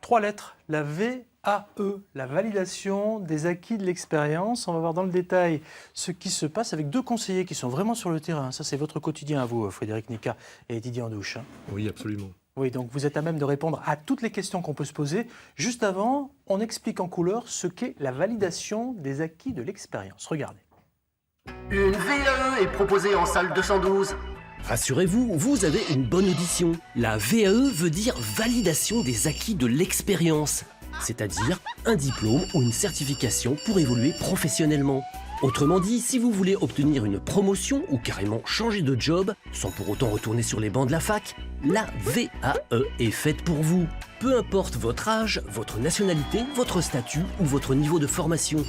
3 lettres, la VAE, la validation des acquis de l'expérience. On va voir dans le détail ce qui se passe avec 2 conseillers qui sont vraiment sur le terrain. Ça, c'est votre quotidien à vous, Frédéric Nica et Didier Andouche. Oui, absolument. Oui, donc vous êtes à même de répondre à toutes les questions qu'on peut se poser. Juste avant, on explique en couleur ce qu'est la validation des acquis de l'expérience. Regardez. Une VAE est proposée en salle 212. Rassurez-vous, vous avez une bonne audition. La VAE veut dire validation des acquis de l'expérience, c'est-à-dire un diplôme ou une certification pour évoluer professionnellement. Autrement dit, si vous voulez obtenir une promotion ou carrément changer de job, sans pour autant retourner sur les bancs de la fac, la VAE est faite pour vous. Peu importe votre âge, votre nationalité, votre statut ou votre niveau de formation.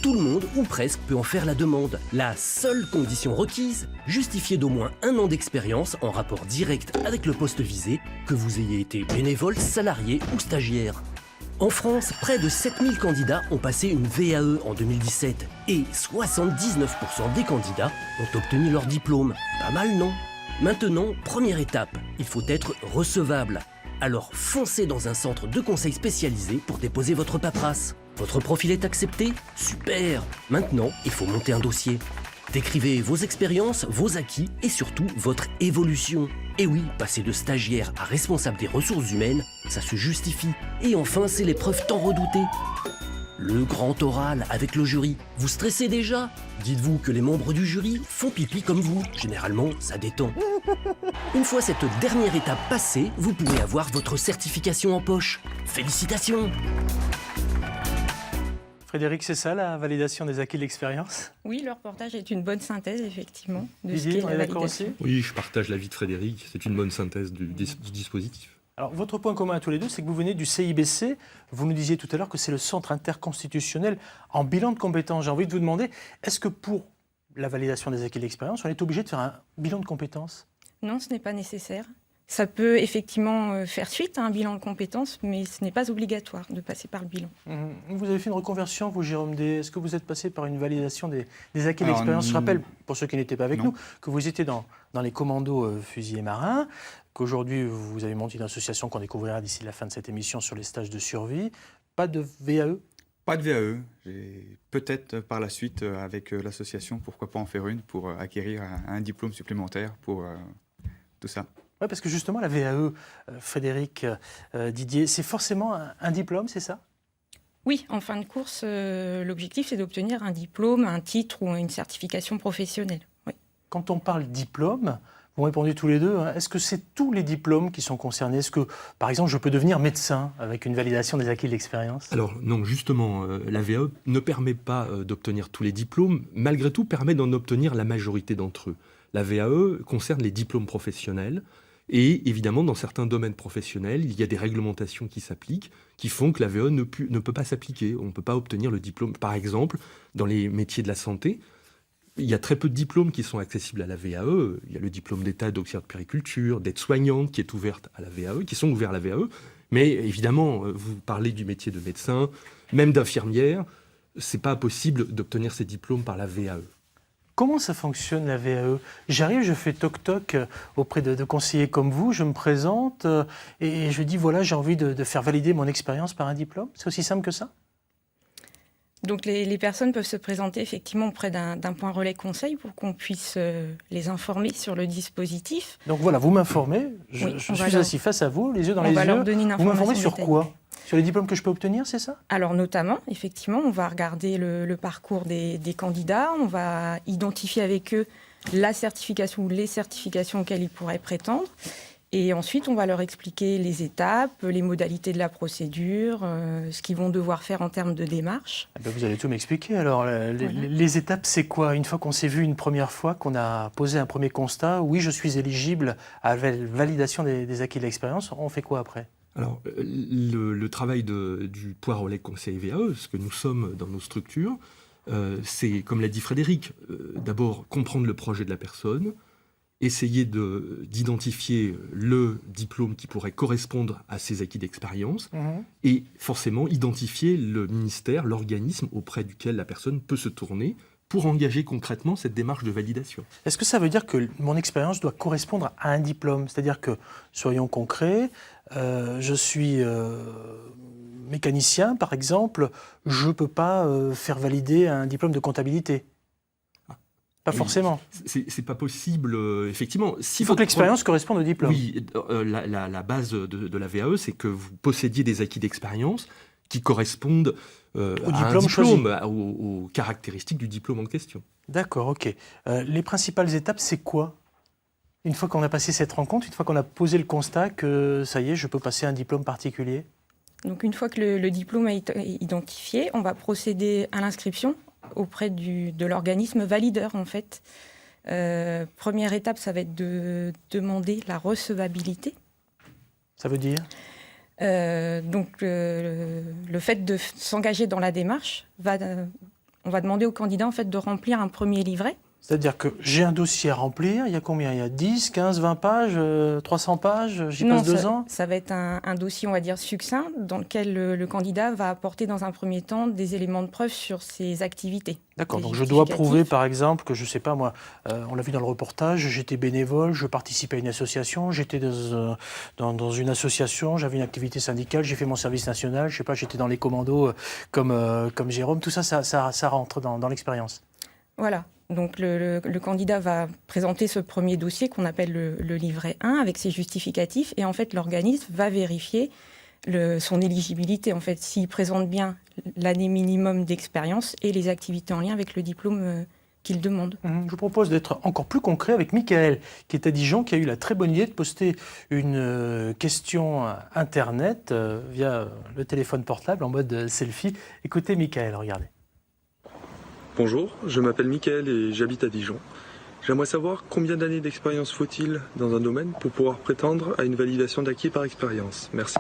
Tout le monde, ou presque, peut en faire la demande. La seule condition requise, justifier d'au moins 1 an d'expérience en rapport direct avec le poste visé, que vous ayez été bénévole, salarié ou stagiaire. En France, près de 7000 candidats ont passé une VAE en 2017 et 79% des candidats ont obtenu leur diplôme. Pas mal, non? Maintenant, première étape, il faut être recevable. Alors foncez dans un centre de conseil spécialisé pour déposer votre paperasse. Votre profil est accepté? Super! Maintenant, il faut monter un dossier. Décrivez vos expériences, vos acquis et surtout votre évolution. Et oui, passer de stagiaire à responsable des ressources humaines, ça se justifie. Et enfin, c'est l'épreuve tant redoutée. Le grand oral avec le jury. Vous stressez déjà? Dites-vous que les membres du jury font pipi comme vous. Généralement, ça détend. Une fois cette dernière étape passée, vous pourrez avoir votre certification en poche. Félicitations! Frédéric, c'est ça la validation des acquis de l'expérience? Oui, le reportage est une bonne synthèse, effectivement, de ce Didier, qu'est on la est d'accord validation. aussi? Oui, je partage l'avis de Frédéric. C'est une bonne synthèse du dispositif. Alors, votre point commun à tous les deux, c'est que vous venez du CIBC. Vous nous disiez tout à l'heure que c'est le centre interconstitutionnel en bilan de compétences. J'ai envie de vous demander, est-ce que pour la validation des acquis de l'expérience, on est obligé de faire un bilan de compétences? Non, ce n'est pas nécessaire. Ça peut effectivement faire suite à un bilan de compétences, mais ce n'est pas obligatoire de passer par le bilan. Vous avez fait une reconversion, vous, Jérôme D. Est-ce que vous êtes passé par une validation des acquis de l'expérience? Je rappelle, pour ceux qui n'étaient pas avec nous, que vous étiez dans les commandos fusiliers marins, qu'aujourd'hui, vous avez monté une association qu'on découvrira d'ici la fin de cette émission sur les stages de survie. Pas de VAE? Pas de VAE. J'ai peut-être par la suite, avec l'association, pourquoi pas en faire une pour acquérir un diplôme supplémentaire pour tout ça. Oui, parce que justement, la VAE, Frédéric, Didier, c'est forcément un diplôme, c'est ça? Oui, en fin de course, l'objectif, c'est d'obtenir un diplôme, un titre ou une certification professionnelle. Oui. Quand on parle diplôme, vous répondez tous les deux, hein, est-ce que c'est tous les diplômes qui sont concernés? Est-ce que, par exemple, je peux devenir médecin avec une validation des acquis de l'expérience? Alors non, justement, la VAE ne permet pas d'obtenir tous les diplômes, malgré tout permet d'en obtenir la majorité d'entre eux. La VAE concerne les diplômes professionnels. Et évidemment, dans certains domaines professionnels, il y a des réglementations qui s'appliquent, qui font que la VAE ne peut pas s'appliquer. On ne peut pas obtenir le diplôme. Par exemple, dans les métiers de la santé, il y a très peu de diplômes qui sont accessibles à la VAE. Il y a le diplôme d'État d'auxiliaire de puériculture, d'aide-soignante qui est ouverte à la VAE, qui sont ouverts à la VAE. Mais évidemment, vous parlez du métier de médecin, même d'infirmière, ce n'est pas possible d'obtenir ces diplômes par la VAE. Comment ça fonctionne la VAE? J'arrive, je fais toc-toc auprès de conseillers comme vous, je me présente et je dis voilà, j'ai envie de faire valider mon expérience par un diplôme. C'est aussi simple que ça? Donc les personnes peuvent se présenter effectivement auprès d'un point relais conseil pour qu'on puisse les informer sur le dispositif. Donc voilà, vous m'informez, je Oui, suis assis face à vous, les yeux dans les on va leur yeux. donner une Vous m'informez information sur quoi? Sur les diplômes que je peux obtenir, c'est ça? Alors notamment, effectivement, on va regarder le parcours des candidats, on va identifier avec eux la certification ou les certifications auxquelles ils pourraient prétendre. Et ensuite, on va leur expliquer les étapes, les modalités de la procédure, ce qu'ils vont devoir faire en termes de démarche. Eh bien, vous allez tout m'expliquer. Alors, les étapes, c'est quoi? Une fois qu'on s'est vu une première fois, qu'on a posé un premier constat, oui, je suis éligible à la validation des acquis de l'expérience, on fait quoi après? Alors, le travail du point relais conseil VAE, ce que nous sommes dans nos structures, c'est, comme l'a dit Frédéric, d'abord comprendre le projet de la personne, essayer d'identifier le diplôme qui pourrait correspondre à ses acquis d'expérience et forcément identifier le ministère, l'organisme auprès duquel la personne peut se tourner pour engager concrètement cette démarche de validation. Est-ce que ça veut dire que mon expérience doit correspondre à un diplôme? C'est-à-dire que, soyons concrets, je suis mécanicien, par exemple, je ne peux pas faire valider un diplôme de comptabilité. Pas forcément. C'est pas possible, effectivement. Il faut que l'expérience corresponde au diplôme. Oui, la base de la VAE, c'est que vous possédiez des acquis d'expérience qui correspondent aux caractéristiques du diplôme en question. D'accord, ok. Les principales étapes, c'est quoi? Une fois qu'on a passé cette rencontre, une fois qu'on a posé le constat que ça y est, je peux passer un diplôme particulier? Donc une fois que le diplôme est identifié, on va procéder à l'inscription auprès de l'organisme valideur, en fait. Première étape, ça va être de demander la recevabilité. Ça veut dire? Donc le fait de s'engager dans la démarche, on va demander au candidat en fait, de remplir un premier livret. C'est-à-dire que j'ai un dossier à remplir, il y a combien? Il y a 10, 15, 20 pages, 300 pages, j'y passe 2 ans? Ça va être un dossier, on va dire, succinct, dans lequel le candidat va apporter dans un premier temps des éléments de preuve sur ses activités. D'accord, donc je dois prouver par exemple que, je ne sais pas moi, on l'a vu dans le reportage, j'étais bénévole, je participais à une association, j'étais dans une association, j'avais une activité syndicale, j'ai fait mon service national, je ne sais pas, j'étais dans les commandos comme Jérôme, tout ça, ça rentre dans l'expérience. Voilà. Donc le candidat va présenter ce premier dossier qu'on appelle le livret 1 avec ses justificatifs et en fait l'organisme va vérifier son éligibilité en fait s'il présente bien l'année minimum d'expérience et les activités en lien avec le diplôme qu'il demande. Je vous propose d'être encore plus concret avec Michael qui est à Dijon, qui a eu la très bonne idée de poster une question internet via le téléphone portable en mode selfie. Écoutez Michael, regardez. Bonjour, je m'appelle Mickaël et j'habite à Dijon. J'aimerais savoir combien d'années d'expérience faut-il dans un domaine pour pouvoir prétendre à une validation d'acquis par expérience. Merci.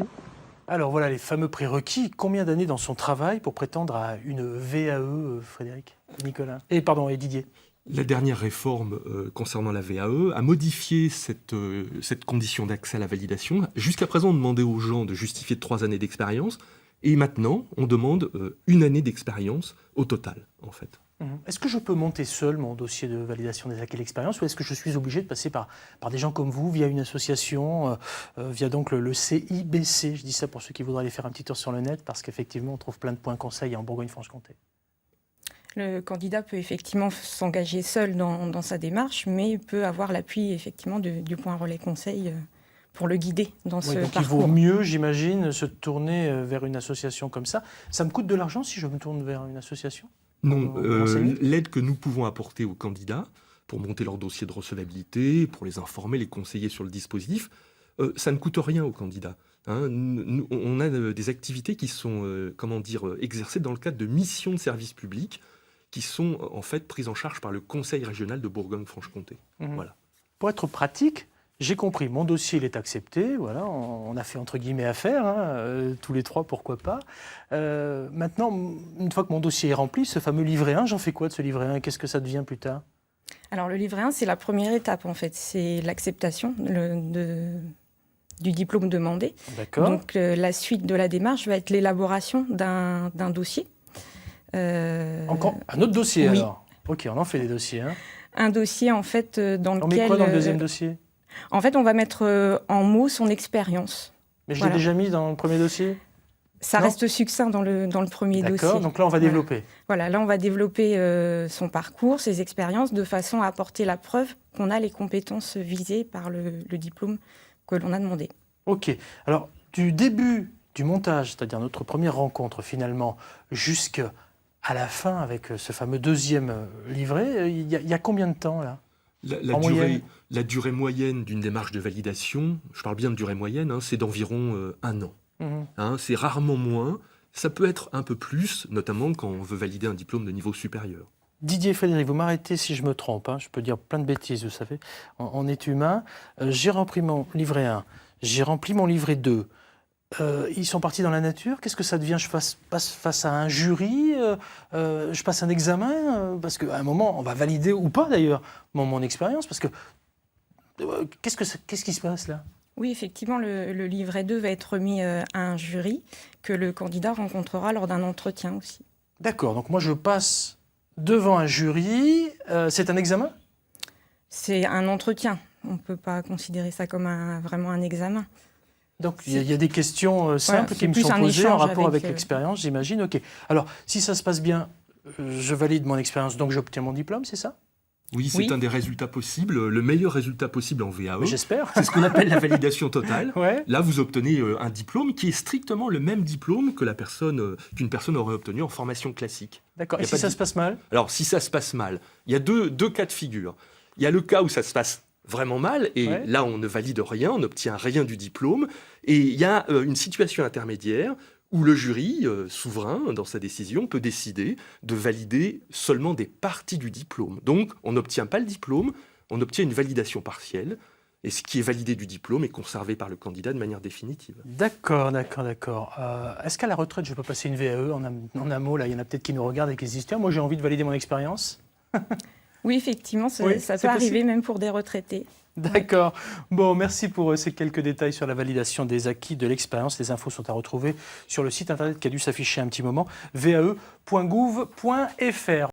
Alors voilà les fameux prérequis. Combien d'années dans son travail pour prétendre à une VAE, Frédéric, Nicolas et Didier? La dernière réforme concernant la VAE a modifié cette condition d'accès à la validation. Jusqu'à présent, on demandait aux gens de justifier de 3 années d'expérience. Et maintenant, on demande 1 année d'expérience au total, en fait. Est-ce que je peux monter seul mon dossier de validation des acquis d'expérience ou est-ce que je suis obligé de passer par des gens comme vous, via une association, via donc le CIBC? Je dis ça pour ceux qui voudraient aller faire un petit tour sur le net parce qu'effectivement, on trouve plein de points conseils en Bourgogne-Franche-Comté. Le candidat peut effectivement s'engager seul dans sa démarche, mais peut avoir l'appui effectivement du point relais conseil pour le guider dans ce donc parcours. Il vaut mieux, j'imagine, se tourner vers une association comme ça. Ça me coûte de l'argent si je me tourne vers une association? Non, l'aide que nous pouvons apporter aux candidats pour monter leur dossier de recevabilité, pour les informer, les conseiller sur le dispositif, ça ne coûte rien aux candidats. On a des activités qui sont exercées dans le cadre de missions de service public qui sont en fait prises en charge par le Conseil régional de Bourgogne-Franche-Comté. Voilà. Pour être pratique, j'ai compris, mon dossier il est accepté, voilà, on a fait entre guillemets affaire, tous les 3, pourquoi pas. Maintenant, une fois que mon dossier est rempli, ce fameux livret 1, j'en fais quoi de ce livret 1? Qu'est-ce que ça devient plus tard? Alors le livret 1, c'est la première étape en fait, c'est l'acceptation du diplôme demandé. D'accord. Donc la suite de la démarche va être l'élaboration d'un dossier. Encore un autre dossier oui. Alors? Ok, on en fait des dossiers. Un dossier en fait dans lequel... On met quoi dans le deuxième dossier? En fait, on va mettre en mots son expérience. Mais je l'ai déjà mis dans le premier dossier? Ça reste succinct dans le premier dossier. D'accord, donc là on va développer. Voilà, là on va développer son parcours, ses expériences, de façon à apporter la preuve qu'on a les compétences visées par le diplôme que l'on a demandé. Ok, alors du début du montage, c'est-à-dire notre première rencontre finalement, jusqu'à la fin avec ce fameux deuxième livret, il y a combien de temps là? La durée moyenne d'une démarche de validation, je parle bien de durée moyenne, c'est d'environ 1 an. C'est rarement moins, ça peut être un peu plus, notamment quand on veut valider un diplôme de niveau supérieur. Didier, Frédéric, vous m'arrêtez si je me trompe, je peux dire plein de bêtises, vous savez, on est humain. J'ai rempli mon livret 1, j'ai rempli mon livret 2. Ils sont partis dans la nature. Qu'est-ce que ça devient? Je passe face à un jury, je passe un examen, parce qu'à un moment, on va valider ou pas d'ailleurs mon expérience, parce que qu'est-ce qui se passe là? Oui, effectivement, le livret 2 va être remis à un jury que le candidat rencontrera lors d'un entretien aussi. D'accord, donc moi je passe devant un jury, c'est un examen? C'est un entretien, on ne peut pas considérer ça comme vraiment un examen. Donc il y a des questions simples qui me plus sont un posées en échange rapport avec avec, l'expérience, j'imagine. Ok. Alors, si ça se passe bien, je valide mon expérience, donc j'obtiens mon diplôme, c'est ça? Oui, c'est Oui. un des résultats possibles, le meilleur résultat possible en VAE. J'espère. C'est ce qu'on appelle la validation totale. Ouais. Là, vous obtenez un diplôme qui est strictement le même diplôme que qu'une personne aurait obtenu en formation classique. D'accord. Y Et a si pas de ça di- se passe mal? Alors, si ça se passe mal, il y a deux cas de figure. Il y a le cas où ça se passe vraiment mal, et Ouais. là, on ne valide rien, on n'obtient rien du diplôme. Et il y a une situation intermédiaire où le jury, souverain dans sa décision, peut décider de valider seulement des parties du diplôme. Donc, on n'obtient pas le diplôme, on obtient une validation partielle, et ce qui est validé du diplôme est conservé par le candidat de manière définitive. D'accord. Est-ce qu'à la retraite, je peux passer une VAE en un mot, là, il y en a peut-être qui nous regardent et qui se disent, tiens, moi j'ai envie de valider mon expérience. Oui, effectivement, ça, Oui, ça c'est peut possible. arriver même pour des retraités. D'accord. Bon, merci pour ces quelques détails sur la validation des acquis de l'expérience. Les infos sont à retrouver sur le site internet qui a dû s'afficher un petit moment, vae.gouv.fr.